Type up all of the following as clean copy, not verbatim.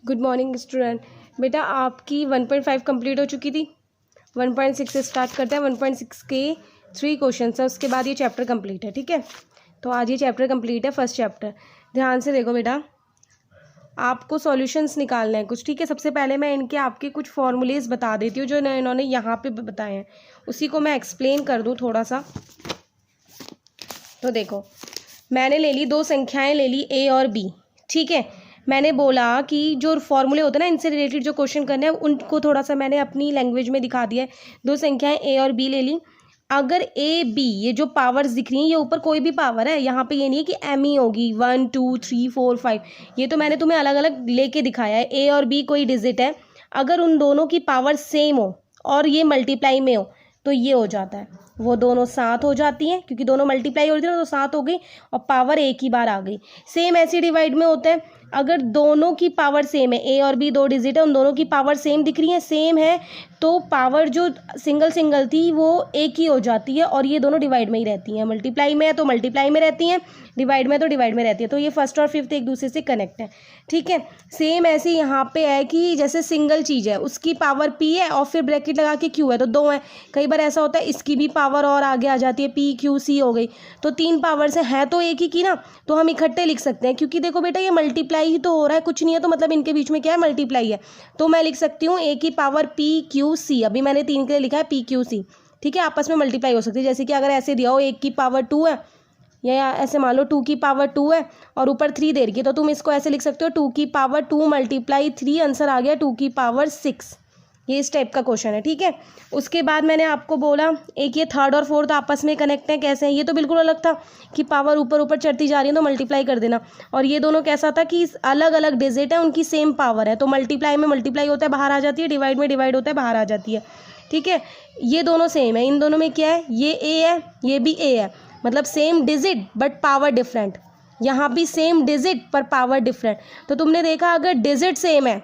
Good morning student. बेटा आपकी 1.5 complete हो चुकी थी। 1.6 से स्टार्ट करते हैं। 1.6 के 3 क्वेश्चन है, उसके बाद ये चैप्टर कंप्लीट है। ठीक है, तो आज ये चैप्टर कंप्लीट है, फर्स्ट चैप्टर। ध्यान से देखो बेटा, आपको सॉल्यूशंस निकालना है कुछ। ठीक है, सबसे पहले मैं इनके आपके कुछ फॉर्मूलेज बता देती हूँ जो इन्होंने यहाँ पे बताए हैं, उसी को मैं एक्सप्लेन कर दूँ थोड़ा सा। तो देखो, मैंने ले ली दो संख्याएं, ले ली ए और बी। ठीक है, मैंने बोला कि जो फॉर्मूले होते हैं ना, इनसे रिलेटेड जो क्वेश्चन करने हैं उनको थोड़ा सा मैंने अपनी लैंग्वेज में दिखा दिया है। दो संख्याएं ए और बी ले ली। अगर ए बी ये जो पावर्स दिख रही हैं, ये ऊपर कोई भी पावर है, यहाँ पे ये नहीं है कि एम ही होगी 1 2 3 4 5। ये तो मैंने तुम्हें अलग अलग लेके दिखाया है। ए और बी कोई डिजिट है, अगर उन दोनों की पावर सेम हो और ये मल्टीप्लाई में हो तो ये हो जाता है, वो दोनों साथ हो जाती हैं, क्योंकि दोनों मल्टीप्लाई हो रही थी ना, तो साथ हो गई और पावर एक ही बार आ गई। सेम ऐसे डिवाइड में होता है, अगर दोनों की पावर सेम है, ए और बी दो डिजिट है, उन दोनों की पावर सेम दिख रही है, सेम है, तो पावर जो सिंगल सिंगल थी वो एक ही हो जाती है और ये दोनों डिवाइड में ही रहती हैं। मल्टीप्लाई में है तो मल्टीप्लाई में रहती हैं, डिवाइड में तो डिवाइड में रहती है। तो ये फर्स्ट और फिफ्थ एक दूसरे से कनेक्ट है। ठीक है, सेम ऐसे यहाँ पे है कि जैसे सिंगल चीज़ है, उसकी पावर पी है और फिर ब्रैकेट लगा के क्यू है, तो दो है। कई बार ऐसा होता है इसकी भी पावर और आगे आ जाती है, पी क्यू सी हो गई, तो तीन पावर से है तो एक ही की ना, तो हम इकट्ठे लिख सकते हैं। क्योंकि देखो बेटा, ये मल्टीप्लाई ही तो हो रहा है, कुछ नहीं है, तो मतलब इनके बीच में क्या है, मल्टीप्लाई है। तो मैं लिख सकती हूँ ए की पावर पी क्यू सी। अभी मैंने तीन के लिए लिखा है पी क्यू सी। ठीक है, आपस में मल्टीप्लाई हो सकती है। जैसे कि अगर ऐसे दिया हो एक की पावर 2 है, या ऐसे मान लो 2 की पावर 2 है और ऊपर 3 दे रही है, तो तुम इसको ऐसे लिख सकते हो 2 की पावर 2 मल्टीप्लाई 3, आंसर आ गया 2 की पावर 6। ये इस टाइप का क्वेश्चन है। ठीक है, उसके बाद मैंने आपको बोला एक ये थर्ड और फोर्थ आपस में कनेक्ट है। कैसे हैं, ये तो बिल्कुल अलग था कि पावर ऊपर ऊपर चढ़ती जा रही है तो मल्टीप्लाई कर देना। और ये दोनों कैसा था कि अलग अलग डिजिट है, उनकी सेम पावर है, तो मल्टीप्लाई में मल्टीप्लाई होता है बाहर आ जाती है, डिवाइड में डिवाइड होता है बाहर आ जाती है। ठीक है, ये दोनों सेम है, इन दोनों में क्या है, ये ए है ये भी ए है, मतलब same digit but power different. यहाँ भी सेम डिजिट पर पावर डिफरेंट। तो तुमने देखा, अगर डिजिट सेम है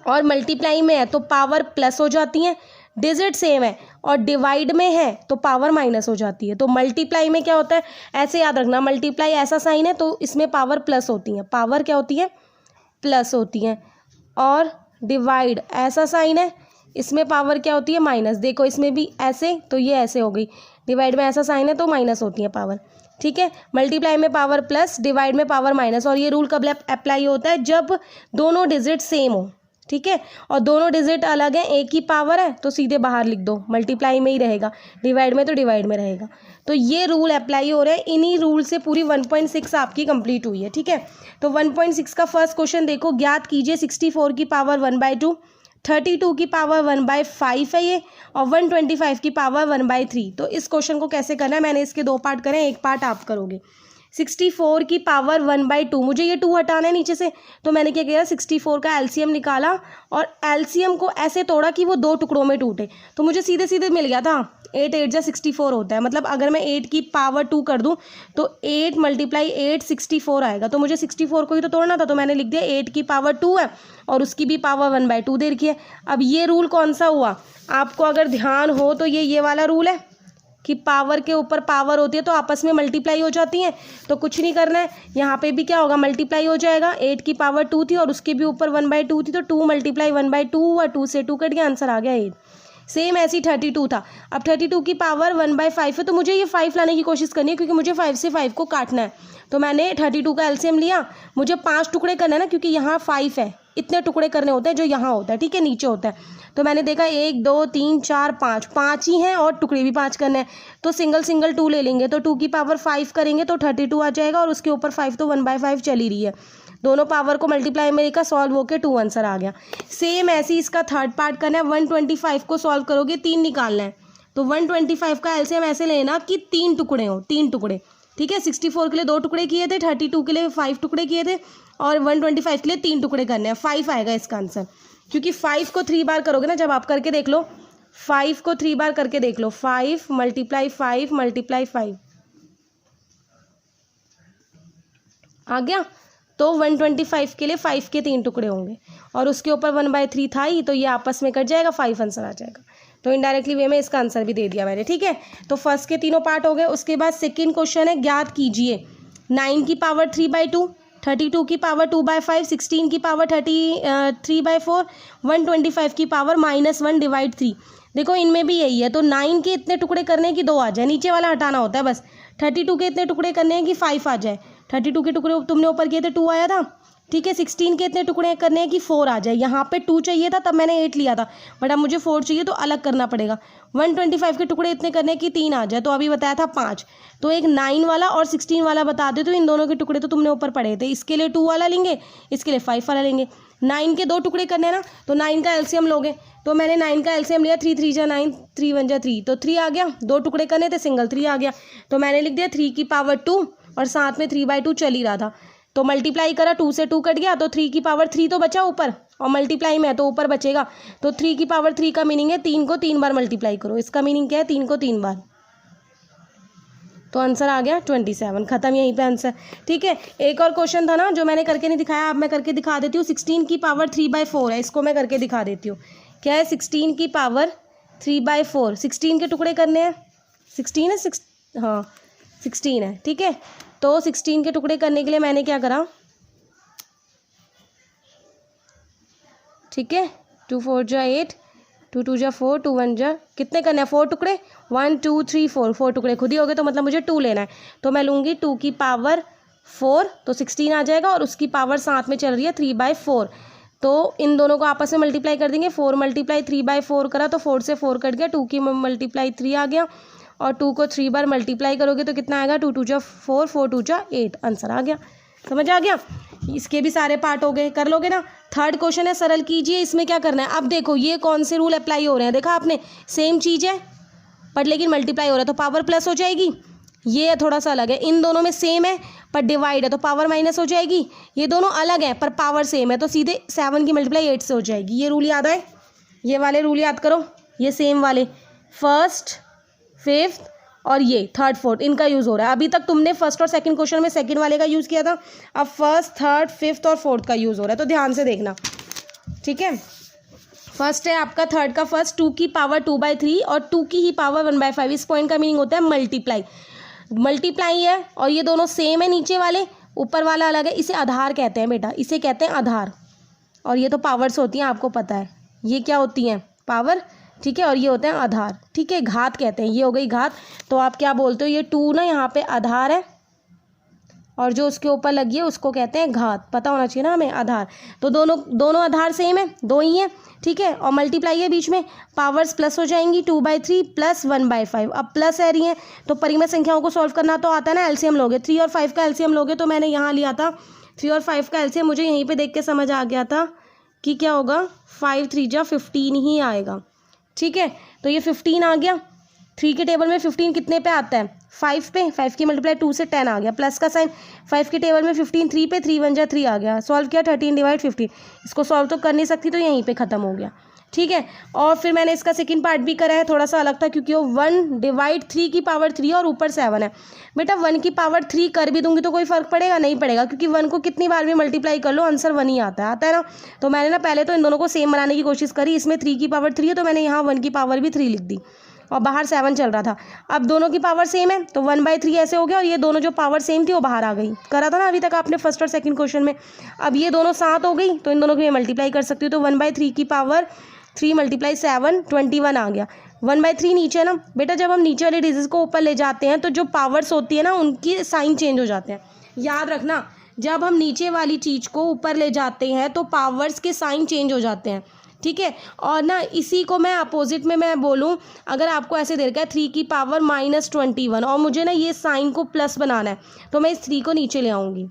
और मल्टीप्लाई में है तो पावर प्लस हो जाती है, डिजिट सेम है और डिवाइड में है तो पावर माइनस हो जाती है। तो मल्टीप्लाई में क्या होता है, ऐसे याद रखना, मल्टीप्लाई ऐसा साइन है तो इसमें पावर प्लस होती है, पावर क्या होती है, प्लस होती है। और डिवाइड ऐसा साइन है, इसमें पावर क्या होती है, माइनस। देखो इसमें भी ऐसे, तो ये ऐसे हो गई। डिवाइड में ऐसा साइन है तो माइनस होती है पावर। ठीक है, मल्टीप्लाई में पावर प्लस, डिवाइड में पावर माइनस। और ये रूल कब अप्लाई होता है, जब दोनों डिजिट सेम हो। ठीक है, और दोनों डिजिट अलग है, एक ही पावर है तो सीधे बाहर लिख दो, मल्टीप्लाई में ही रहेगा, डिवाइड में तो डिवाइड में रहेगा। तो ये रूल अप्लाई हो रहा है, इन्हीं रूल से पूरी 1.6 आपकी कंप्लीट हुई है। ठीक है, तो 1.6 का फर्स्ट क्वेश्चन देखो, ज्ञात कीजिए 64 की पावर 1/2, 32 की पावर 1/5 है ये, और 125 की पावर 1/3। तो इस क्वेश्चन को कैसे करना है, मैंने इसके दो पार्ट करे हैं, एक पार्ट आप करोगे। 64 की पावर 1/2, मुझे ये 2 हटाना है नीचे से, तो मैंने क्या किया, 64 का एलसीएम निकाला और एलसीएम को ऐसे तोड़ा कि वो 2 टुकड़ों में टूटे, तो मुझे सीधे सीधे मिल गया था 8 8 जा 64 होता है। मतलब अगर मैं 8 की पावर 2 कर दूं तो 8 × 8 64 आएगा। तो मुझे 64 को ही तो तोड़ना था, तो मैंने लिख दिया 8 की पावर 2 है और उसकी भी पावर 1/2 दे रखी है। अब ये रूल कौन सा हुआ, आपको अगर ध्यान हो तो ये वाला रूल है कि पावर के ऊपर पावर होती है तो आपस में मल्टीप्लाई हो जाती हैं। तो कुछ नहीं करना है, यहाँ पे भी क्या होगा, मल्टीप्लाई हो जाएगा। 8 की पावर 2 थी और उसके भी ऊपर 1/2 थी, तो 2 × 1/2 हुआ, 2 से 2 कट गया, आंसर आ गया 8। सेम ऐसी 32 था। अब 32 की पावर 1/5 है, तो मुझे ये 5 लाने की कोशिश करनी है, क्योंकि मुझे 5 से 5 को काटना है। तो मैंने 32 का एलसीएम लिया, मुझे 5 टुकड़े करना है ना, क्योंकि यहाँ 5 है, इतने टुकड़े करने होते हैं जो यहाँ होता है। ठीक है, नीचे होता है। तो मैंने देखा 1 2 3 4 5, 5 ही हैं और टुकड़े भी 5 करने हैं, तो सिंगल सिंगल 2 ले लेंगे, तो 2 की पावर 5 करेंगे तो 32 आ जाएगा, और उसके ऊपर 5 तो 1/5 चली रही है। दोनों पावर को मल्टीप्लाई में लेकर सॉल्व होकर 2 आंसर आ गया। सेम ऐसे ही इसका थर्ड पार्ट करना है, 125 को सॉल्व करोगे, 3 निकालना है। तो 125 का एलसीएम ऐसे लेना कि 3 टुकड़े हो, 3 टुकड़े। ठीक है, 64 के लिए 2 टुकड़े किए थे, 32 के लिए 5 टुकड़े किए थे, और 125 के लिए 3 टुकड़े करने हैं। 5 आएगा इसका आंसर, क्योंकि 5 को 3 बार करोगे ना, जब आप करके देख लो, 5 को 3 बार करके देख लो, 5 × 5 × 5 आ गया। तो 125 के लिए 5 के 3 टुकड़े होंगे, और उसके ऊपर 1/3 था ही, तो ये आपस में कट जाएगा, 5 आंसर आ जाएगा। तो इनडायरेक्टली वे में इसका आंसर भी दे दिया मैंने। ठीक है, तो फर्स्ट के तीनों पार्ट हो गए। उसके बाद सेकंड क्वेश्चन है, ज्ञात कीजिए 9 की पावर 3/2, 32 की पावर 2/5, 16 की पावर 3/4, 125 की पावर -1 डिवाइड 3। देखो इनमें भी यही है, तो 9 के इतने टुकड़े करने हैं कि 2 आ जाए, नीचे वाला हटाना होता है बस। 32 के इतने टुकड़े करने हैं कि 5 आ जाए, 32 के टुकड़े तुमने ऊपर किए थे 2 आया था, ठीक है। 16 के इतने टुकड़े करने हैं कि 4 आ जाए, यहाँ पे 2 चाहिए था तब मैंने 8 लिया था, बट अब मुझे 4 चाहिए तो अलग करना पड़ेगा। 125 के टुकड़े इतने करने हैं कि 3 आ जाए, तो अभी बताया था 5। तो एक 9 वाला और 16 वाला बता दे, तो इन दोनों के टुकड़े तो तुमने ऊपर पढ़े थे, इसके लिए 2 वाला लेंगे, इसके लिए 5 वाला लेंगे। 9 के 2 टुकड़े करने हैं ना, तो 9 का एलसीएम लोगे, तो मैंने 9 का एलसीएम लिया, 3 3 जा 9, 3 1 जा 3, तो 3 आ गया। 2 टुकड़े करने थे, सिंगल 3 आ गया, तो मैंने लिख दिया 3 की पावर 2 और साथ में 3/2 चल ही रहा था, तो मल्टीप्लाई करा, 2 से 2 कट गया, तो 3 की पावर 3 तो बचा ऊपर, और मल्टीप्लाई में है तो ऊपर बचेगा, तो 3 की पावर 3 का मीनिंग है 3 को 3 बार मल्टीप्लाई करो, इसका मीनिंग क्या है 3 को 3 बार, तो आंसर आ गया 27। खत्म यहीं पे आंसर, ठीक है। एक और क्वेश्चन था ना जो मैंने करके नहीं दिखाया, अब मैं करके दिखा देती हूँ। 16 की पावर 3/4 है, इसको मैं करके दिखा देती हूँ। क्या है 16 की पावर 3/4, 16 के टुकड़े करने हैं, 16 है, हाँ 16 है, ठीक है। तो 16 के टुकड़े करने के लिए मैंने क्या करा, ठीक है, 2 4 जा 8, 2 2 जा 4, 2 1 जा, कितने करने हैं 4 टुकड़े, 1 2 3 4 टुकड़े खुद ही हो गए, तो मतलब मुझे 2 लेना है, तो मैं लूँगी 2 की पावर 4, तो 16 आ जाएगा, और उसकी पावर साथ में चल रही है 3/4, तो इन दोनों को आपस में मल्टीप्लाई कर देंगे। 4 × 3/4 करा, तो 4 से 4 कट गया, 2 की मल्टीप्लाई 3 आ गया, और 2 को 3 बार मल्टीप्लाई करोगे तो कितना आएगा, 2 2 जा 4, 4 2 जा 8, आंसर आ गया। समझ आ गया, इसके भी सारे पार्ट हो गए, कर लोगे ना। थर्ड क्वेश्चन है, सरल कीजिए, इसमें क्या करना है, अब देखो ये कौन से रूल अप्लाई हो रहे हैं, देखा आपने, सेम चीज़ है पर लेकिन मल्टीप्लाई हो रहा है, तो पावर प्लस हो जाएगी, ये थोड़ा सा अलग है, इन दोनों में सेम है पर डिवाइड है तो पावर माइनस हो जाएगी, ये दोनों अलग है पर पावर सेम है, तो सीधे 7 की मल्टीप्लाई 8 से हो जाएगी। ये रूल याद आए, ये वाले रूल याद करो, ये सेम वाले, फर्स्ट, फिफ्थ और ये थर्ड, फोर्थ, इनका यूज़ हो रहा है। अभी तक तुमने फर्स्ट और सेकंड क्वेश्चन में सेकंड वाले का यूज़ किया था, अब फर्स्ट, थर्ड, फिफ्थ और फोर्थ का यूज़ हो रहा है, तो ध्यान से देखना, ठीक है। फर्स्ट है आपका थर्ड का फर्स्ट, 2 की पावर 2/3 और 2 की ही पावर 1/5, इस पॉइंट का मीनिंग होता है मल्टीप्लाई, मल्टीप्लाई है, और ये दोनों सेम है, नीचे वाले, ऊपर वाला अलग है, इसे आधार कहते हैं बेटा, इसे कहते हैं आधार, और ये तो पावर्स होती हैं, आपको पता है ये क्या होती हैं, पावर, ठीक है, और ये होते हैं आधार, ठीक है, घात कहते हैं, ये हो गई घात, तो आप क्या बोलते हो, ये 2 ना यहाँ पे आधार है, और जो उसके ऊपर लगी है उसको कहते हैं घात, पता होना चाहिए ना हमें, आधार, तो दोनों आधार सेम है, 2 ही है, ठीक है, और मल्टीप्लाई है बीच में, पावर्स प्लस हो जाएंगी, 2/3 प्लस 1/5, अब प्लस आ रही हैं तो परिमेय संख्याओं को सॉल्व करना तो आता है ना, एलसीएम लोगे, 3 और 5 का एलसीएम लोगे, तो मैंने यहाँ लिया था 3 और 5 का एलसीएम, मुझे यहीं पर देख के समझ आ गया था कि क्या होगा, 5 3 जा 15 ही आएगा, ठीक है, तो ये 15 आ गया, 3 के टेबल में 15 कितने पे आता है, 5 पे, 5 की मल्टीप्लाई 2 से 10 आ गया, प्लस का साइन, 5 के टेबल में 15 3 पे, 3 1 जा 3 आ गया, सॉल्व किया 13/15, इसको सॉल्व तो कर नहीं सकती, तो यहीं पे ख़त्म हो गया, ठीक है। और फिर मैंने इसका सेकंड पार्ट भी करा है, थोड़ा सा अलग था क्योंकि वो 1/3 की पावर 3 और ऊपर 7 है, बेटा 1 की पावर 3 कर भी दूंगी तो कोई फ़र्क पड़ेगा, नहीं पड़ेगा, क्योंकि 1 को कितनी बार भी मल्टीप्लाई कर लो आंसर 1 ही आता है ना, तो मैंने ना पहले तो इन दोनों को सेम बनाने की कोशिश करी, इसमें 3 की पावर 3 है तो मैंने यहाँ 1 की पावर भी 3 लिख दी, और बाहर 7 चल रहा था, अब दोनों की पावर सेम है तो 1/3 ऐसे हो गया, और ये दोनों जो पावर सेम थी वो बाहर आ गई, करा था ना अभी तक आपने फर्स्ट और सेकंड क्वेश्चन में। अब ये दोनों 7 हो गई तो इन दोनों की मैं मल्टीप्लाई कर सकती हूँ, तो 1/3 की पावर 3 × 7 21 आ गया, 1/3 नीचे है ना बेटा, जब हम नीचे वाले डिजिट को ऊपर ले जाते हैं तो जो पावर्स होती है ना उनकी साइन चेंज हो जाते हैं, याद रखना, जब हम नीचे वाली चीज़ को ऊपर ले जाते हैं तो पावर्स के साइन चेंज हो जाते हैं, ठीक है। और ना इसी को मैं अपोजिट में मैं बोलूँ, अगर आपको ऐसे दे रखा है 3 की पावर -21 और मुझे ना ये साइन को प्लस बनाना है, तो मैं इस 3 को नीचे ले आऊँगी,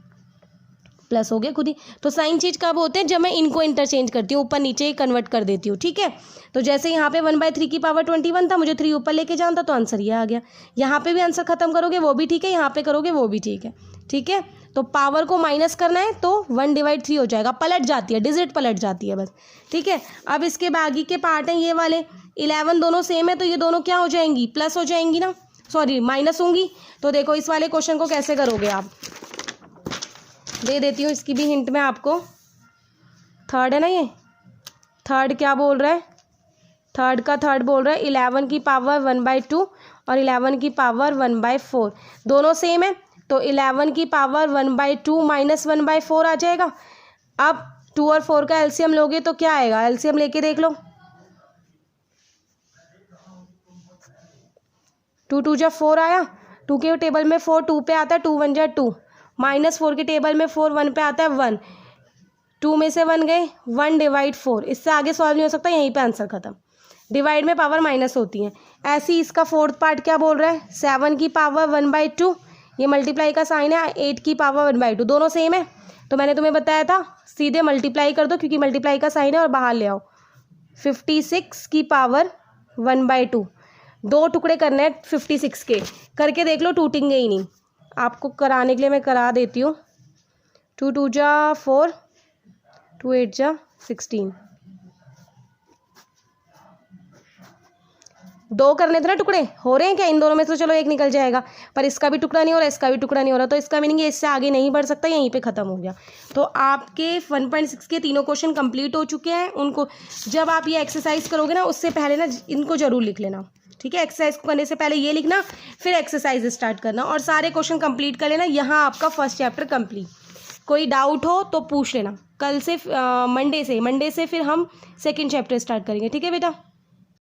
प्लस हो गया खुद ही, तो साइन चेंज कब होते हैं, जब मैं इनको इंटरचेंज करती हूँ, ऊपर नीचे कन्वर्ट कर देती हूँ, ठीक है। तो जैसे यहाँ पे 1/3 की पावर 21 था, मुझे 3 ऊपर लेके जाना था, तो आंसर ये आ गया, यहाँ पे भी आंसर खत्म करोगे वो भी ठीक है, यहाँ पे करोगे वो भी ठीक है, ठीक है। तो पावर को माइनस करना है तो 1/3 हो जाएगा, पलट जाती है, डिजिट पलट जाती है बस, ठीक है। अब इसके बाकी के पार्ट हैं ये वाले, 11 दोनों सेम है तो ये दोनों क्या हो जाएंगी, प्लस हो जाएंगी ना, सॉरी माइनस होंगी, तो देखो इस वाले क्वेश्चन को कैसे करोगे आप, दे देती हूँ इसकी भी हिंट में आपको, थर्ड है ना, ये थर्ड क्या बोल रहा है, थर्ड का थर्ड बोल रहा है 11 की पावर 1/2 और 11 की पावर 1/4, दोनों सेम है, तो 11 की पावर 1/2 माइनस 1/4 आ जाएगा। अब 2 और 4 का एलसीएम लोगे तो क्या आएगा, एलसीएम लेके देख लो। 2 2 जा 4 आया, 2 के टेबल में 4 2 पे आता है, 2 1 जा 2, माइनस 4 के टेबल में 4 1 पे आता है 1, 2 में से 1 गए, 1 डिवाइड 4, इससे आगे सॉल्व नहीं हो सकता, यहीं पे आंसर खत्म। डिवाइड में पावर माइनस होती है। ऐसे ही इसका फोर्थ पार्ट क्या बोल रहा है, 7 की पावर 1/2, ये मल्टीप्लाई का साइन है, 8 की पावर 1/2, दोनों सेम है। तो मैंने तुम्हें बताया था सीधे मल्टीप्लाई कर दो, क्योंकि मल्टीप्लाई का साइन है, और बाहर ले आओ। 56 की पावर 1/2, 2 टुकड़े करने हैं 56 के, करके देख लो, टूटेंगे ही नहीं। आपको कराने के लिए मैं करा देती हूँ। 2 2 जा 4, 2 8 जा 16, 2 करने थे ना टुकड़े, हो रहे हैं क्या इन दोनों में से? तो चलो एक निकल जाएगा, पर इसका भी टुकड़ा नहीं हो रहा, इसका भी टुकड़ा नहीं हो रहा, तो इसका मीनिंग ये इससे आगे नहीं बढ़ सकता, यहीं पे खत्म हो गया। तो आपके 1.6 के तीनों क्वेश्चन कंप्लीट हो चुके हैं। उनको जब आप ये एक्सरसाइज करोगे ना, उससे पहले ना इनको जरूर लिख लेना, ठीक है। एक्सरसाइज करने से पहले ये लिखना, फिर एक्सरसाइज स्टार्ट करना, और सारे क्वेश्चन कंप्लीट कर लेना। यहाँ आपका फर्स्ट चैप्टर कंप्लीट। कोई डाउट हो तो पूछ लेना। कल से मंडे से फिर हम सेकेंड चैप्टर स्टार्ट करेंगे, ठीक है बेटा।